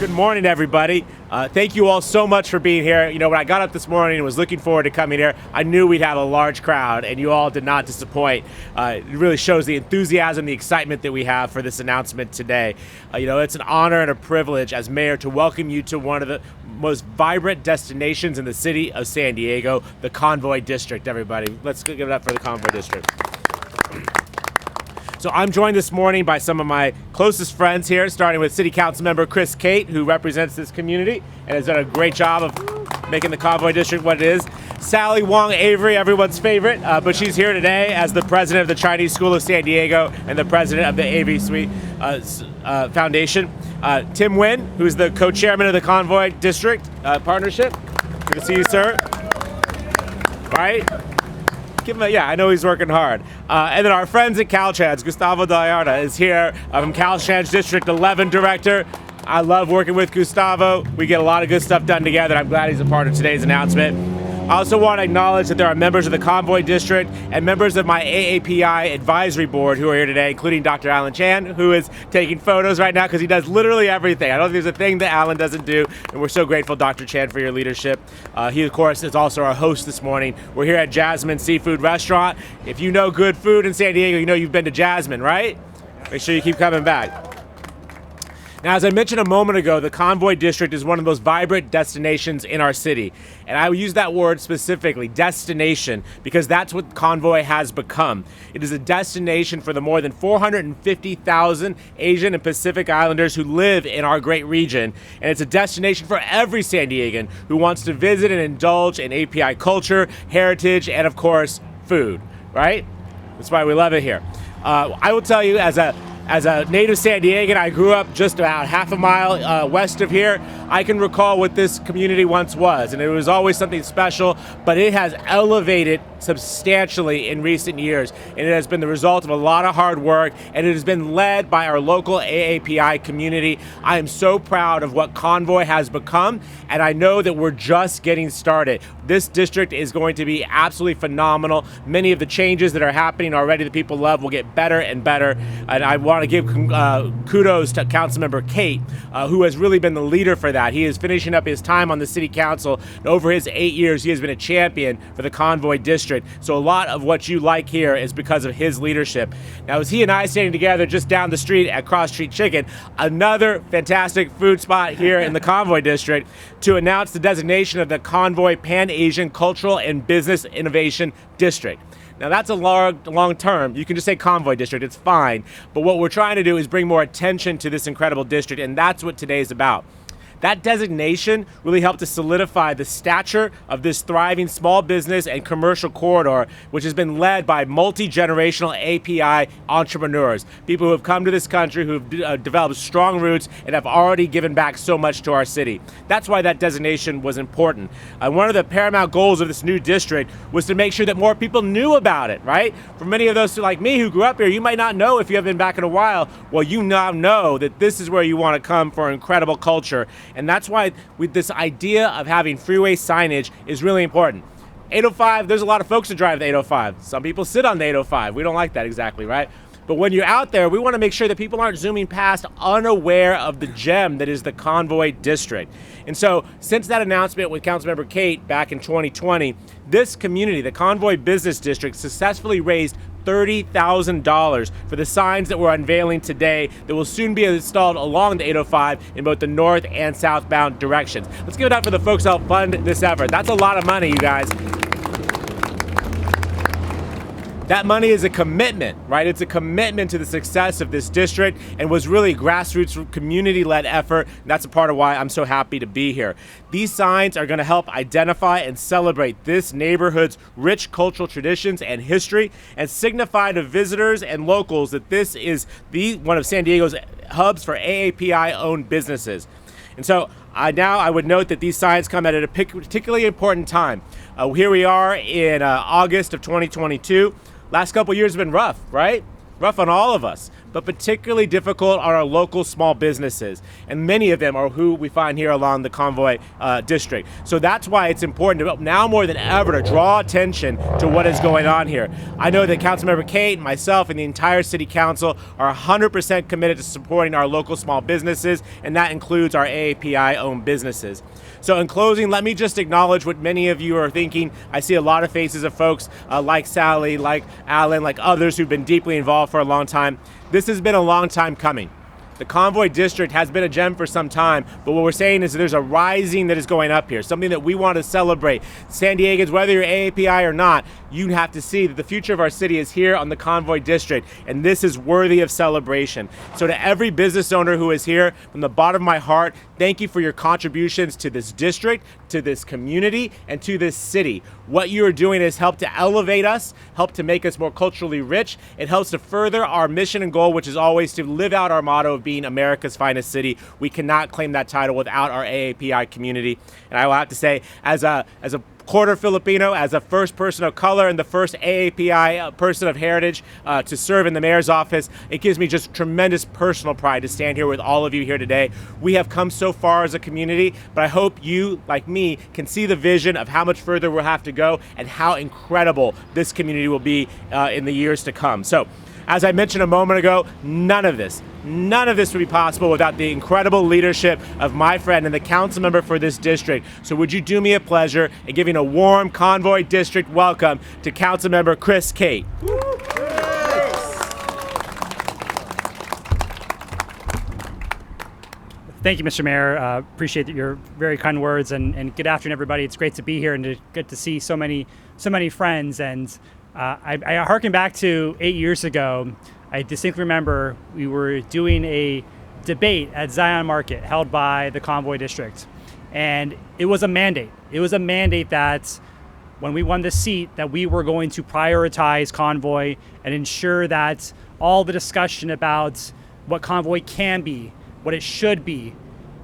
Good morning, everybody. Thank you all so much for being here. You know, when I got up this morning and was looking forward to coming here, I knew we'd have a large crowd, and you all did not disappoint. It really shows the enthusiasm, the excitement that we have for this announcement today. You know, it's an honor and a privilege as mayor to welcome you to one of the most vibrant destinations in the city of San Diego, the Convoy District, everybody. Let's give it up for the Convoy District. So I'm joined this morning by some of my closest friends here, starting with City Councilmember Cate, who represents this community and has done a great job of making the Convoy District what it is. Sally Wong Avery, everyone's favorite, but she's here today as the president of the Chinese School of San Diego and the president of the Avery Sweet Foundation. Tim Nguyen, who's the co-chairman of the Convoy District Partnership. Good to see you, sir. All right. Give him I know he's working hard. And then our friends at Caltrans, Gustavo Dallarda is here from Caltrans District 11 Director. I love working with Gustavo. We get a lot of good stuff done together. I'm glad he's a part of today's announcement. I also want to acknowledge that there are members of the Convoy District and members of my AAPI advisory board who are here today, including Dr. Alan Chan, who is taking photos right now because he does literally everything. I don't think there's a thing that Alan doesn't do, and we're so grateful, Dr. Chan, for your leadership. He, of course, is also our host this morning. We're here at Jasmine Seafood Restaurant. If you know good food in San Diego, you know you've been to Jasmine, right? Make sure you keep coming back. Now, as I mentioned a moment ago, the Convoy District is one of the most vibrant destinations in our city. And I use that word specifically, destination, because that's what Convoy has become. It is a destination for the more than 450,000 Asian and Pacific Islanders who live in our great region. And it's a destination for every San Diegan who wants to visit and indulge in API culture, heritage, and of course, food, right? That's why we love it here. I will tell you, as a native San Diegan, I grew up just about half a mile west of here. I can recall what this community once was, and it was always something special, but it has elevated substantially in recent years, and it has been the result of a lot of hard work, and it has been led by our local AAPI community. I am so proud of what Convoy has become, and I know that we're just getting started. This district is going to be absolutely phenomenal. Many of the changes that are happening already that people love will get better and better, and I want to give kudos to Councilmember Cate, who has really been the leader for that. He is finishing up his time on the city council, and over his 8 years, he has been a champion for the Convoy District. So a lot of what you like here is because of his leadership. Now, as he and I standing together just down the street at Cross Street Chicken, another fantastic food spot here in the Convoy District, to announce the designation of the Convoy Pan-Asian Cultural and Business Innovation District. Now, that's a long term. You can just say Convoy District, it's fine. But what we're trying to do is bring more attention to this incredible district, and that's what today is about. That designation really helped to solidify the stature of this thriving small business and commercial corridor, which has been led by multi-generational API entrepreneurs, people who have come to this country, who have developed strong roots and have already given back so much to our city. That's why that designation was important. One of the paramount goals of this new district was to make sure that more people knew about it, right? For many of those like me who grew up here, you might not know if you haven't been back in a while. Well, you now know that this is where you want to come for incredible culture. And that's why with this idea of having freeway signage is really important. 805, there's a lot of folks that drive the 805. Some people sit on the 805. We don't like that exactly, right? But when you're out there, we want to make sure that people aren't zooming past unaware of the gem that is the Convoy District. And so since that announcement with Councilmember Cate back in 2020, this community, the Convoy Business District, successfully raised $30,000 for the signs that we're unveiling today that will soon be installed along the 805 in both the north and southbound directions. Let's give it up for the folks that helped fund this effort. That's a lot of money, you guys. That money is a commitment, right? It's a commitment to the success of this district and was really a grassroots community-led effort. And that's a part of why I'm so happy to be here. These signs are going to help identify and celebrate this neighborhood's rich cultural traditions and history and signify to visitors and locals that this is one of San Diego's hubs for AAPI-owned businesses. And so I would note that these signs come at a particularly important time. Here we are in August of 2022. Last couple years have been rough, right? Rough on all of us. but particularly difficult are our local small businesses. And many of them are who we find here along the Convoy district. So that's why it's important to, now more than ever, to draw attention to what is going on here. I know that Councilmember Cate, myself, and the entire City Council are 100% committed to supporting our local small businesses, and that includes our AAPI-owned businesses. So in closing, let me just acknowledge what many of you are thinking. I see a lot of faces of folks like Sally, like Alan, like others who've been deeply involved for a long time. This has been a long time coming. The Convoy District has been a gem for some time, but what we're saying is that there's a rising that is going up here, something that we want to celebrate. San Diegans, whether you're AAPI or not, you have to see that the future of our city is here on the Convoy District, and this is worthy of celebration. So to every business owner who is here, from the bottom of my heart, thank you for your contributions to this district, to this community, and to this city. What you are doing is help to elevate us, help to make us more culturally rich. It helps to further our mission and goal, which is always to live out our motto of being America's finest city. We cannot claim that title without our AAPI community. And I will have to say, as a quarter Filipino, as a first person of color and the first AAPI person of heritage to serve in the mayor's office, it gives me just tremendous personal pride to stand here with all of you here today. We have come so far as a community, but I hope you, like me, can see the vision of how much further we'll have to go and how incredible this community will be in the years to come. So, as I mentioned a moment ago, none of this would be possible without the incredible leadership of my friend and the council member for this district. So would you do me a pleasure in giving a warm Convoy District welcome to Councilmember Chris Cate. Thank you, Mr. Mayor. Appreciate your very kind words, and good afternoon, everybody. It's great to be here and to get to see so many friends. And I harken back to 8 years ago. I distinctly remember we were doing a debate at Zion Market held by the Convoy District. And it was a mandate. It was a mandate that when we won the seat, that we were going to prioritize Convoy and ensure that all the discussion about what Convoy can be, what it should be,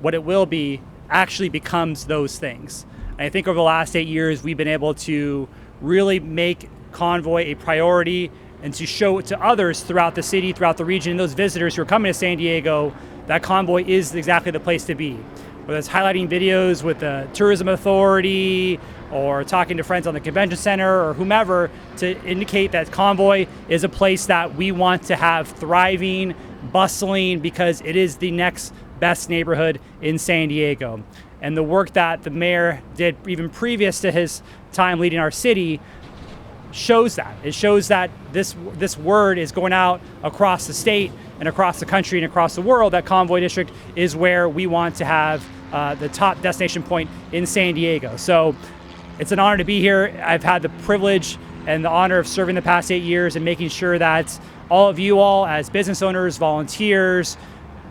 what it will be, actually becomes those things. And I think over the last 8 years, we've been able to really make Convoy a priority and to show it to others throughout the city, throughout the region, those visitors who are coming to San Diego, that Convoy is exactly the place to be. Whether it's highlighting videos with the Tourism Authority or talking to friends on the convention center or whomever to indicate that Convoy is a place that we want to have thriving, bustling, because it is the next best neighborhood in San Diego. And the work that the mayor did even previous to his time leading our city shows that. It shows that this word is going out across the state and across the country and across the world that Convoy District is where we want to have the top destination point in San Diego. So it's an honor to be here. I've had the privilege and the honor of serving the past 8 years and making sure that all of you all as business owners, volunteers,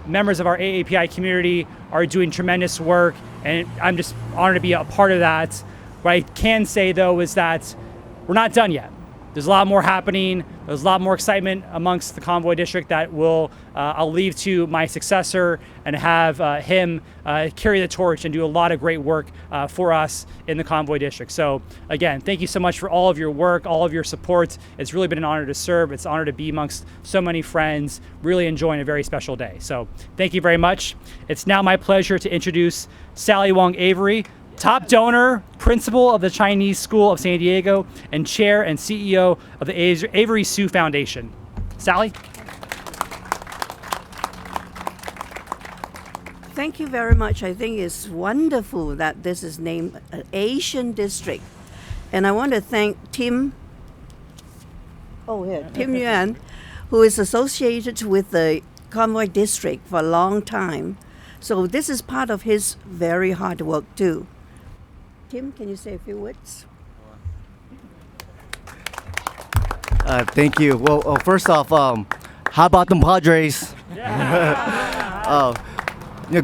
members of our AAPI community are doing tremendous work, and I'm just honored to be a part of that. What I can say though is that we're not done yet. There's a lot more happening. There's a lot more excitement amongst the Convoy District that I'll leave to my successor and have him carry the torch and do a lot of great work for us in the Convoy District. So again, thank you so much for all of your work, all of your support. It's really been an honor to serve. It's an honor to be amongst so many friends, really enjoying a very special day. So thank you very much. It's now my pleasure to introduce Sally Wong Avery, top donor, principal of the Chinese School of San Diego, and chair and CEO of the Avery Sue Foundation. Sally? Thank you very much. I think it's wonderful that this is named Asian District. And I want to thank Tim Yuan, who is associated with the Convoy District for a long time. So this is part of his very hard work too. Tim, can you say a few words? Thank you. Well, first off, how about them Padres?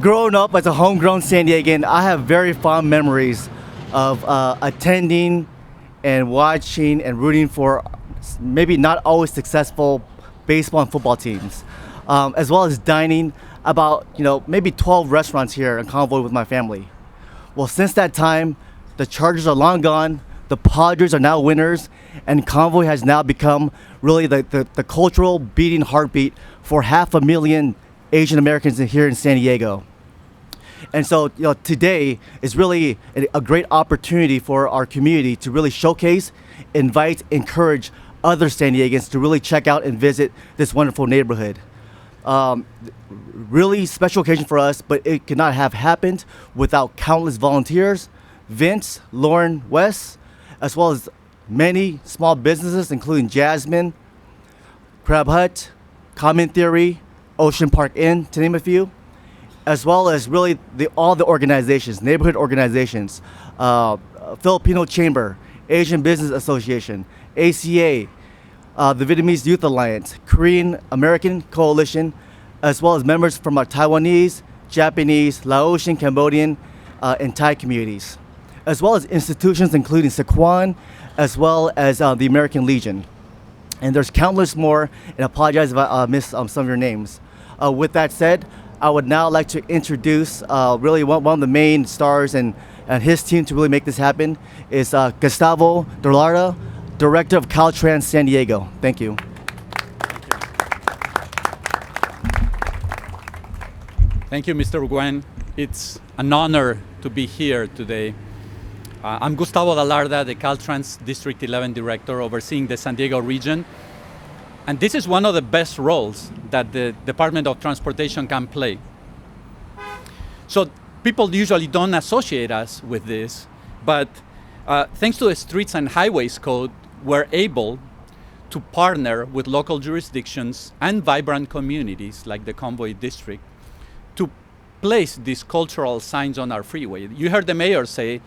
Growing up as a homegrown San Diegan, I have very fond memories of attending and watching and rooting for maybe not always successful baseball and football teams, as well as dining about maybe 12 restaurants here in Convoy with my family. Well, since that time, the Chargers are long gone, The Padres are now winners, and Convoy has now become really the cultural beating heartbeat for 500,000 Asian Americans here in San Diego. And so, today is really a great opportunity for our community to really showcase, invite, encourage other San Diegans to really check out and visit this wonderful neighborhood. Really special occasion for us, but it could not have happened without countless volunteers, Vince, Lauren, Wes, as well as many small businesses, including Jasmine, Crab Hut, Common Theory, Ocean Park Inn, to name a few, as well as really all the organizations, neighborhood organizations, Filipino Chamber, Asian Business Association, ACA, the Vietnamese Youth Alliance, Korean American Coalition, as well as members from our Taiwanese, Japanese, Laotian, Cambodian, and Thai communities, as well as institutions including Sequan, as well as the American Legion. And there's countless more, and I apologize if I missed some of your names. With that said, I would now like to introduce really one of the main stars and his team to really make this happen is Gustavo Dorlarda, Director of Caltrans San Diego. Thank you. Thank you, Mr. Gwen. It's an honor to be here today. I'm Gustavo Dorlarda, the Caltrans District 11 Director overseeing the San Diego region. And this is one of the best roles that the Department of Transportation can play. So people usually don't associate us with this, but thanks to the Streets and Highways Code, we're able to partner with local jurisdictions and vibrant communities like the Convoy District to place these cultural signs on our freeway. You heard the mayor say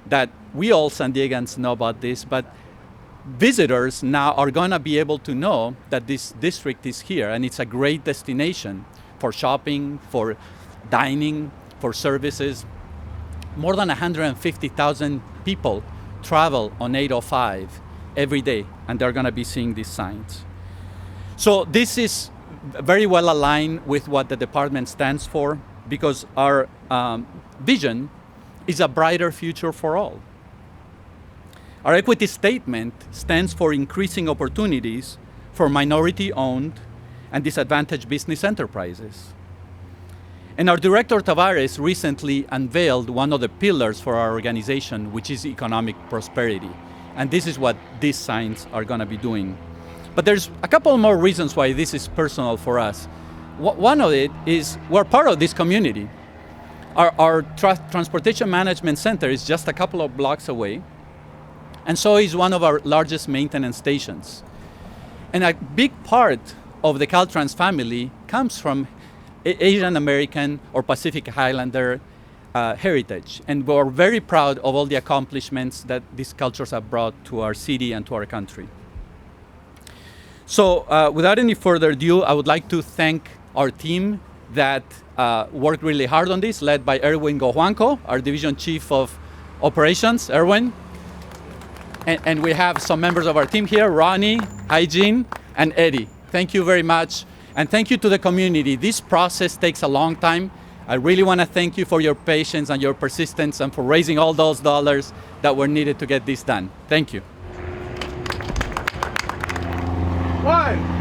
that we all San Diegans know about this, but visitors now are gonna be able to know that this district is here and it's a great destination for shopping, for dining, for services. More than 150,000 people travel on 805 every day, and they're gonna be seeing these signs. So this is very well aligned with what the department stands for, because our vision is a brighter future for all. Our equity statement stands for increasing opportunities for minority-owned and disadvantaged business enterprises. And our Director Tavares recently unveiled one of the pillars for our organization, which is economic prosperity. And this is what these signs are gonna be doing. But there's a couple more reasons why this is personal for us. One of it is we're part of this community. Our Transportation Management Center is just a couple of blocks away, and so is one of our largest maintenance stations. And a big part of the Caltrans family comes from Asian American or Pacific Islander heritage. And we're very proud of all the accomplishments that these cultures have brought to our city and to our country. So without any further ado, I would like to thank our team that worked really hard on this, led by Erwin Gojuanco, our Division Chief of Operations. Erwin. And we have some members of our team here, Ronnie, Hygiene, and Eddie. Thank you very much. And thank you to the community. This process takes a long time. I really want to thank you for your patience and your persistence and for raising all those dollars that were needed to get this done. Thank you. 1,